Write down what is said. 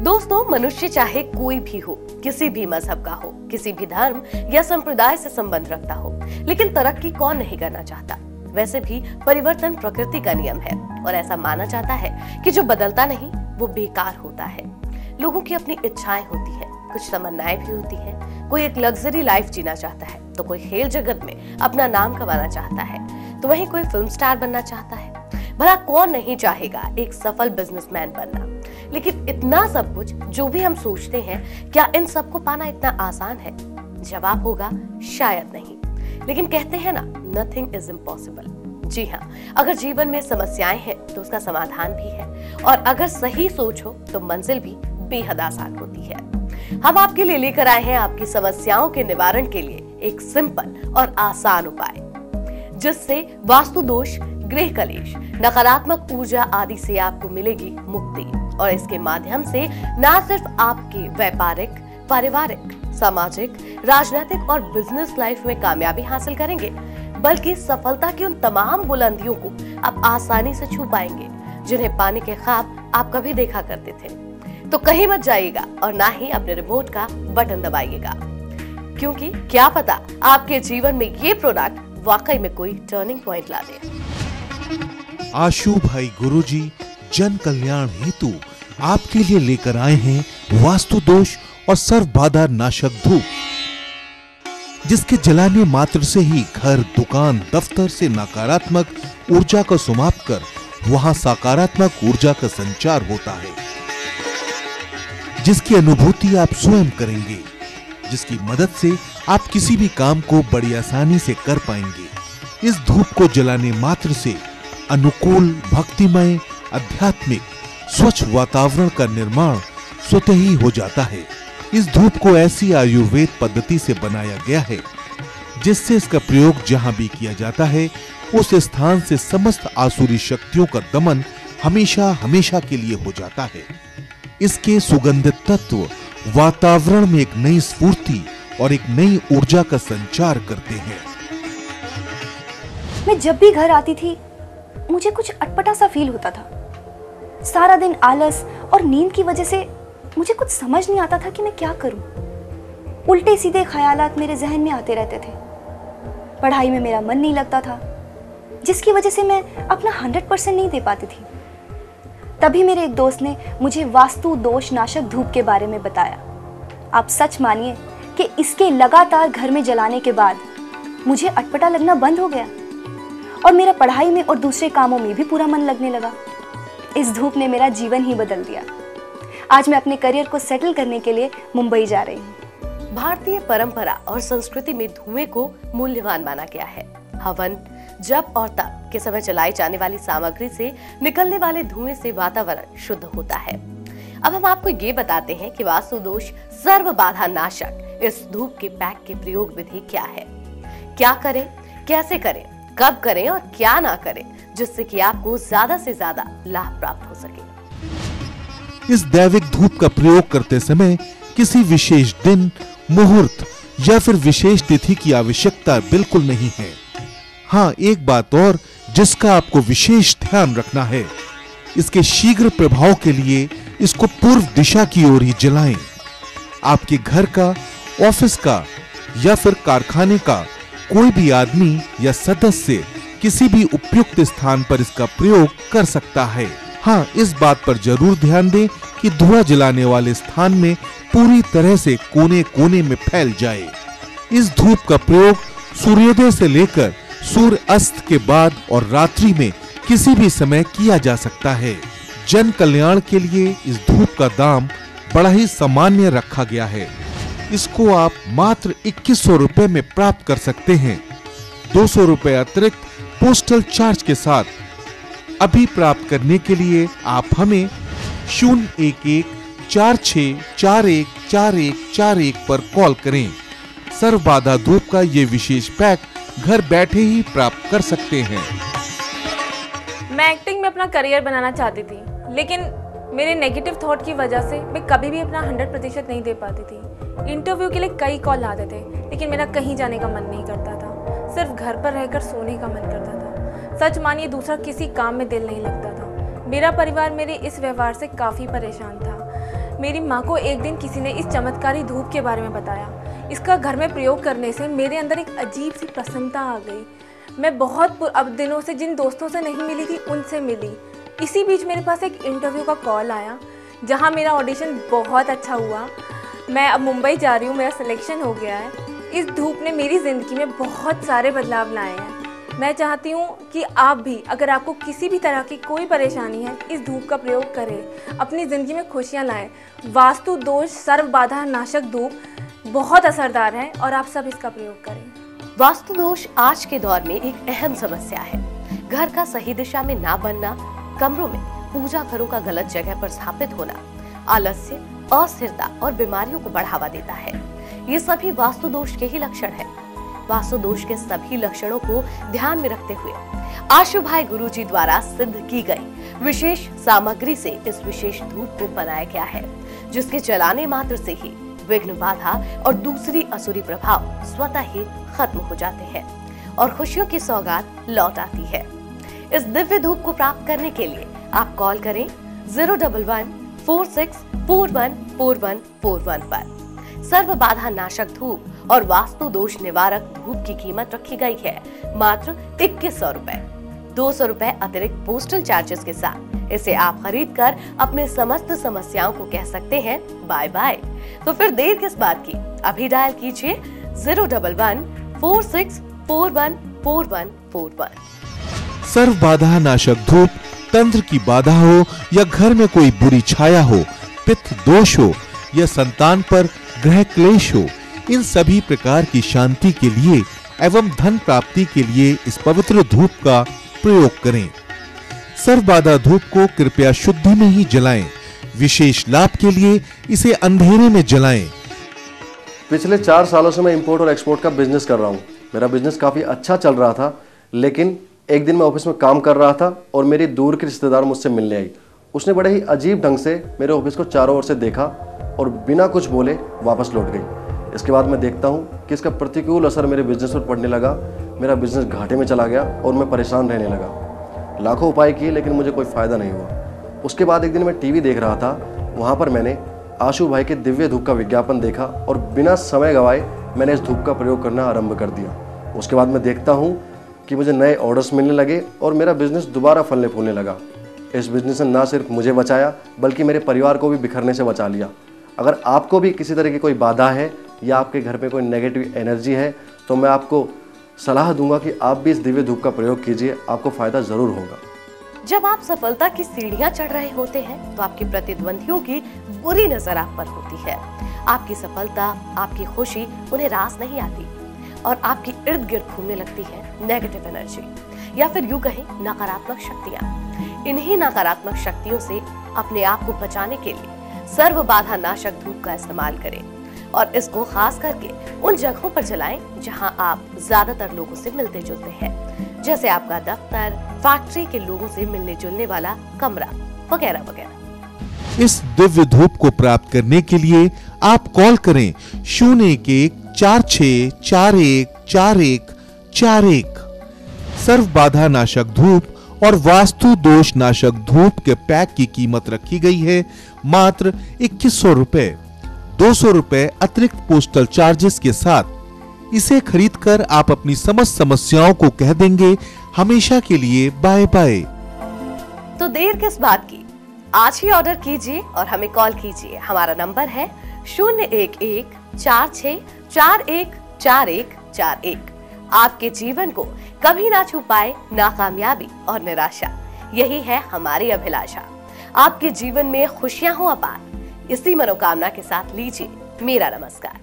दोस्तों, मनुष्य चाहे कोई भी हो, किसी भी मजहब का हो, किसी भी धर्म या संप्रदाय से संबंध रखता हो, लेकिन तरक्की कौन नहीं करना चाहता। वैसे भी परिवर्तन प्रकृति का नियम है और ऐसा माना जाता है कि जो बदलता नहीं वो बेकार होता है। लोगों की अपनी इच्छाएं होती हैं, कुछ तमन्नाएं भी होती हैं। कोई एक लग्जरी लाइफ जीना चाहता है, तो कोई खेल जगत में अपना नाम कमाना चाहता है, तो वहीं कोई फिल्म स्टार बनना चाहता है। भला कौन नहीं चाहेगा एक सफल बिजनेसमैन बनना। लेकिन इतना सब कुछ जो भी हम सोचते हैं, क्या इन सबको पाना इतना आसान है? जवाब होगा शायद नहीं। लेकिन कहते हैं ना, नथिंग इज इम्पॉसिबल। जी हाँ, अगर जीवन में समस्याएं हैं तो उसका समाधान भी है, और अगर सही सोच हो तो मंजिल भी बेहद आसान होती है। हम आपके लिए लेकर आए हैं आपकी समस्याओं के निवारण के लिए एक सिंपल और आसान उपाय, जिससे वास्तु दोष, गृह कलेश, नकारात्मक ऊर्जा आदि से आपको मिलेगी मुक्ति। और इसके माध्यम से न सिर्फ आपके व्यापारिक, पारिवारिक, सामाजिक, राजनीतिक और बिजनेस लाइफ में कामयाबी हासिल करेंगे, बल्कि सफलता की उन तमाम बुलंदियों को आप आसानी से छू पाएंगे जिन्हें पाने के ख्वाब आप कभी देखा करते थे। तो कहीं मत जाइएगा और ना ही अपने रिमोट का बटन दबाइएगा, क्योंकि क्या पता आपके जीवन में ये प्रोडक्ट वाकई में कोई टर्निंग पॉइंट ला दे। आशु भाई गुरुजी जन कल्याण हेतु आपके लिए लेकर आए हैं वास्तु दोष और सर्व बाधा नाशक धूप, जिसके जलाने मात्र से ही घर, दुकान, दफ्तर से नकारात्मक ऊर्जा को समाप्त कर वहां सकारात्मक ऊर्जा का संचार होता है, जिसकी अनुभूति आप स्वयं करेंगे, जिसकी मदद से आप किसी भी काम को बड़ी आसानी से कर पाएंगे। इस धूप को जलाने मात्र से अनुकूल, भक्तिमय, आध्यात्मिक, स्वच्छ वातावरण का निर्माण स्वतः ही हो जाता है। इस धूप को ऐसी आयुर्वेद पद्धति से बनाया गया है जिससे इसका प्रयोग जहां भी किया जाता है उस स्थान से समस्त आसुरी शक्तियों का दमन हमेशा हमेशा के लिए हो जाता है। इसके सुगंधित तत्व वातावरण में एक नई स्फूर्ति और एक नई ऊर्जा का संचार करते हैं। मैं जब भी घर आती थी मुझे कुछ अटपटा सा फील होता था। सारा दिन आलस और नींद की वजह से मुझे कुछ समझ नहीं आता था कि मैं क्या करूं। उल्टे सीधे ख्यालात मेरे जहन में आते रहते थे। पढ़ाई में मेरा मन नहीं लगता था, जिसकी वजह से मैं अपना 100% नहीं दे पाती थी। तभी मेरे एक दोस्त ने मुझे वास्तु दोष नाशक धूप के बारे में बताया। आप सच मानिए कि इसके लगातार घर में जलाने के बाद मुझे अटपटा लगना बंद हो गया और मेरा पढ़ाई में और दूसरे कामों में भी पूरा मन लगने लगा। इस धूप ने मेरा जीवन ही बदल दिया। आज मैं अपने करियर को सेटल करने के लिए मुंबई जा रही हूँ। भारतीय परंपरा और संस्कृति में धुएं को मूल्यवान माना गया है। हवन, जप और तप के समय जलाई जाने वाली सामग्री से निकलने वाले धुएं से वातावरण शुद्ध होता है। अब हम आपको ये बताते हैं कि वास्तु दोष सर्व बाधा नाशक इस धूप के पैक की प्रयोग विधि क्या है, क्या करें, कैसे करें, कब करें और क्या ना करें, जिससे कि आपको ज्यादा से ज्यादा लाभ प्राप्त हो सके। इस दैविक धूप का प्रयोग करते समय किसी विशेष दिन, मुहूर्त या फिर विशेष तिथि की आवश्यकता बिल्कुल नहीं है। हाँ, एक बात और जिसका आपको विशेष ध्यान रखना है, इसके शीघ्र प्रभाव के लिए इसको पूर्व दिशा की ओर ही जलाएं। आपके घर का, ऑफिस का या फिर कारखाने का कोई भी आदमी या सदस्य किसी भी उपयुक्त स्थान पर इसका प्रयोग कर सकता है। हाँ, इस बात पर जरूर ध्यान दें कि धुआं जलाने वाले स्थान में पूरी तरह से कोने कोने में फैल जाए। इस धूप का प्रयोग सूर्योदय से लेकर सूर्य अस्त के बाद और रात्रि में किसी भी समय किया जा सकता है। जन कल्याण के लिए इस धूप का दाम बड़ा ही सामान्य रखा गया है। इसको आप मात्र 2100 रुपए में प्राप्त कर सकते हैं, 200 रुपए अतिरिक्त पोस्टल चार्ज के साथ। अभी प्राप्त करने के लिए आप हमें 01146414141 पर कॉल करें। सर्व बाधा धूप का ये विशेष पैक घर बैठे ही प्राप्त कर सकते हैं। मैं एक्टिंग में अपना करियर बनाना चाहती थी, लेकिन मेरे नेगेटिव थॉट की वजह से मैं कभी भी अपना 100% नहीं दे पाती थी। इंटरव्यू के लिए कई कॉल आते थे, लेकिन मेरा कहीं जाने का मन नहीं करता था। सिर्फ घर पर रहकर सोने का मन करता था। सच मानिए दूसरा किसी काम में दिल नहीं लगता था। मेरा परिवार मेरे इस व्यवहार से काफ़ी परेशान था। मेरी माँ को एक दिन किसी ने इस चमत्कारी धूप के बारे में बताया। इसका घर में प्रयोग करने से मेरे अंदर एक अजीब सी प्रसन्नता आ गई। मैं बहुत अब दिनों से जिन दोस्तों से नहीं मिली थी उनसे मिली। इसी बीच मेरे पास एक इंटरव्यू का कॉल आया जहाँ मेरा ऑडिशन बहुत अच्छा हुआ। मैं अब मुंबई जा रही हूँ, मेरा सिलेक्शन हो गया है। इस धूप ने मेरी ज़िंदगी में बहुत सारे बदलाव लाए हैं। मैं चाहती हूँ कि आप भी, अगर आपको किसी भी तरह की कोई परेशानी है, इस धूप का प्रयोग करें, अपनी ज़िंदगी में खुशियाँ लाएं। वास्तु दोष सर्व बाधा नाशक धूप बहुत असरदार है और आप सब इसका प्रयोग करें। वास्तु दोष आज के दौर में एक अहम समस्या है। घर का सही दिशा में ना बनना, कमरों में पूजा घरों का गलत जगह पर स्थापित होना, आलस्य, अस्थिरता और बीमारियों को बढ़ावा देता है। ये सभी वास्तु दोष के ही लक्षण हैं। वास्तु दोष के सभी लक्षणों को ध्यान में रखते हुए आशु भाई गुरुजी द्वारा सिद्ध की गई विशेष सामग्री से इस विशेष धूप को बनाया गया है, जिसके जलाने मात्र से ही विघ्न बाधा और दूसरी असुरी प्रभाव स्वतः ही खत्म हो जाते हैं और खुशियों की सौगात लौट आती है। इस दिव्य धूप को प्राप्त करने के लिए आप कॉल करें 011-4641-4141 पर। सर्व बाधा नाशक धूप और वास्तु दोष निवारक धूप की कीमत रखी गई है मात्र 2100 रुपए। 200 रुपए अतिरिक्त पोस्टल चार्जेस के साथ इसे आप खरीद कर अपने समस्त समस्याओं को कह सकते हैं बाय बाय। तो फिर देर किस बात की, अभी डायल कीजिए 011-4641-4141। सर्व बाधा नाशक धूप तंत्र की बाधा हो या घर में कोई बुरी छाया हो, पित्त दोष हो या संतान पर ग्रह क्लेश हो, इन सभी प्रकार की शांति के लिए एवं धन प्राप्ति के लिए इस पवित्र धूप का प्रयोग करें। सर्व बाधा धूप को कृपया शुद्धि में ही जलाएं। विशेष लाभ के लिए इसे अंधेरे में जलाएं। पिछले 4 सालों से मैं इंपोर्ट और एक्सपोर्ट का बिजनेस कर रहा हूँ। मेरा बिजनेस काफ़ी अच्छा चल रहा था, लेकिन एक दिन मैं ऑफिस में काम कर रहा था और मेरी दूर की रिश्तेदार मुझसे मिलने आई। उसने बड़े ही अजीब ढंग से मेरे ऑफिस को चारों ओर से देखा और बिना कुछ बोले वापस लौट गई। इसके बाद मैं देखता हूँ कि इसका प्रतिकूल असर मेरे बिजनेस पर पड़ने लगा। मेरा बिजनेस घाटे में चला गया और मैं परेशान रहने लगा। लाखों उपाय किए लेकिन मुझे कोई फ़ायदा नहीं हुआ। उसके बाद एक दिन मैं टीवी देख रहा था, वहाँ पर मैंने आशु भाई के दिव्य धूप का विज्ञापन देखा और बिना समय गवाए मैंने इस धूप का प्रयोग करना आरंभ कर दिया। उसके बाद मैं देखता हूँ कि मुझे नए ऑर्डर्स मिलने लगे और मेरा बिजनेस दोबारा फलने फूलने लगा। इस बिजनेस ने ना सिर्फ मुझे बचाया बल्कि मेरे परिवार को भी बिखरने से बचा लिया। अगर आपको भी किसी तरह की कोई बाधा है या आपके घर में कोई नेगेटिव एनर्जी है तो मैं आपको सलाह दूंगा कि आप भी इस दिव्य धूप का प्रयोग कीजिए, आपको फायदा जरूर होगा। जब आप सफलता की सीढ़ियां चढ़ रहे होते हैं तो आपके प्रतिद्वंदियों की बुरी नजर आप पर होती है। आपकी सफलता, आपकी खुशी उन्हें रास नहीं आती और आपकी इर्द गिर्द घूमने लगती है नेगेटिव एनर्जी या फिर यूं कहें नकारात्मक शक्तियां। इन्हीं नकारात्मक शक्तियों से अपने आप को बचाने के लिए सर्व बाधा नाशक धूप का इस्तेमाल करें और इसको खास करके उन जगहों पर जलाएं जहां आप ज्यादातर लोगों से मिलते जुलते हैं, जैसे आपका दफ्तर, फैक्ट्री के लोगों से मिलने जुलने वाला कमरा वगैरह वगैरह। इस दिव्य धूप को प्राप्त करने के लिए आप कॉल करें 0146414141। सर्व बाधा नाशक धूप और वास्तु दोष नाशक धूप के पैक की कीमत रखी गई है मात्र 2100 रुपए। 200 रुपए अतिरिक्त पोस्टल चार्जेस के साथ। इसे खरीदकर आप अपनी समस्त समस्याओं को कह देंगे हमेशा के लिए बाय बाय। तो देर किस बात की, आज ही ऑर्डर कीजिए और हमें कॉल कीजिए। हमारा नंबर है 011-4641-4141। आपके जीवन को कभी ना छू पाए नाकामयाबी और निराशा, यही है हमारी अभिलाषा। आपके जीवन में खुशियां हो अपार, इसी मनोकामना के साथ लीजिए मेरा नमस्कार।